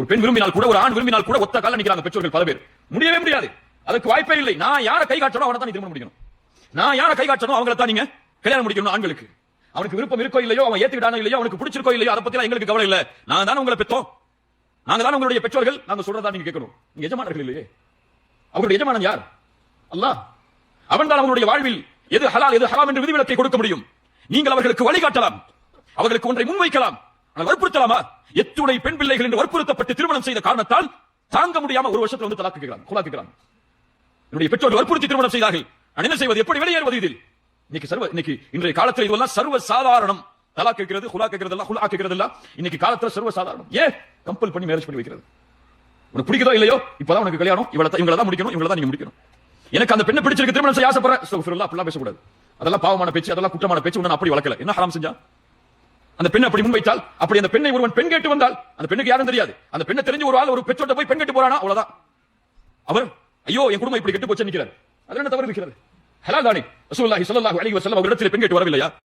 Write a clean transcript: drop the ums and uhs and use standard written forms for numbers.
ஒரு பெண் விரும்பினால் கூட, ஒரு ஆண் விரும்பினால் கூட ஒத்த கால நிக்கிறாங்க பெற்றோர்கள் பல பேர். முடியவே முடியாது, அதுக்கு வாய்ப்பே இல்லை. நான் யாரை கை காட்டணும் அவனை தான் திருமணம் முடிக்கணும். நான் யாரை கை காட்டணும் அவங்கள தான் நீங்க கல்யாணம் முடிக்கணும். ஆண்களுக்கு அவனுக்கு விருப்பம் இருக்கோ இல்லையோ, அவன் ஏத்துக்கிட்டானோ இல்லையோ, அவனுக்கு பிடிச்சிருக்கோ இல்லையோ, அதை பத்தி எங்களுக்கு கவலை இல்ல. நாங்க தானே உங்களை பெற்றோம், நாங்க தானே உங்களுடைய பெற்றோர்கள். நாங்க சொல்றதா நீங்க கேட்கணும். நீங்க எஜமானர்கள் இல்லையே. அவருடைய எஜமானன் யார்? அல்லாஹ். அவன் தான் அவனுடைய வாழ்வில் எது ஹலால் எது ஹராம் என்று விதிவிலக்கை கொடுக்க முடியும். நீங்கள் அவர்களுக்கு வழிகாட்டலாம், அவர்களுக்கு ஒன்றை முன்வைக்கலாம், ஆனால் வற்புறுத்தலாமா? எத்துணை பெண் பிள்ளைகள் என்று வற்புறுத்தப்பட்டு திருமணம் செய்த காரணத்தால் தாங்க முடியாம ஒரு வருஷத்துல வந்து தலாக் கேட்கிறாங்க. என்னுடைய பெற்றோர்கள் வற்புறுத்தி திருமணம் செய்தார்கள். நான் என்ன செய்வது? எப்படி வெளியேறுவது? இதில் இன்னைக்கு இன்றைய காலத்தில் இதெல்லாம் சர்வ சாதாரணம். தலாக் கேட்கிறது, ஹுலா கேட்கிறது எல்லாம், ஹுலா கேட்கிறது எல்லாம் இன்னைக்கு காலத்துல சர்வ சாதாரணம். ஏன் கம்பல் பண்ணி மேரேஜ் பண்ணி வைக்கிறது? உனக்கு பிடிக்குதோ இல்லையோ, இப்பதான் உனக்கு கல்யாணம், இவங்கள தான் முடிக்கணும், இவங்கள தான் நீங்க முடிக்கணும். எனக்கு அந்த பெண்ணை பிடிச்சிருக்கு, திருமணம் செய்ய ஆசைப்படுறேன், அப்படிலாம் பேசக்கூடாது. அதெல்லாம் பாவமான பேச்சு, அதெல்லாம் குற்றமான பேச்சு. உன்னை அப்படி வளர்க்கல, என்ன ஹராம் செஞ்சா? அந்த பெண்ணை அப்படி முன்வைத்தால், அப்படி அந்த பெண்ணை ஒருவன் பெண் கேட்டு வந்தால், அந்த பெண்ணுக்கு யாரும் தெரியாது. அந்த பெண்ணை தெரிஞ்சு ஒரு ஆள் ஒரு பெற்றோட்ட போய் பெண் கேட்டு போறானா, அவ்வளவுதான். அவர் ஐயோ என் குடும்பம் இப்படி கெட்டு போச்சு நிக்கிறார். அதுல என்ன தவறு இருக்கிறது? ஹலால் தானே. ரசூலுல்லாஹி ஸல்லல்லாஹு அலைஹி வஸல்லம் அவரிடத்தில் பெண் கேட்டு வரவில்லையா?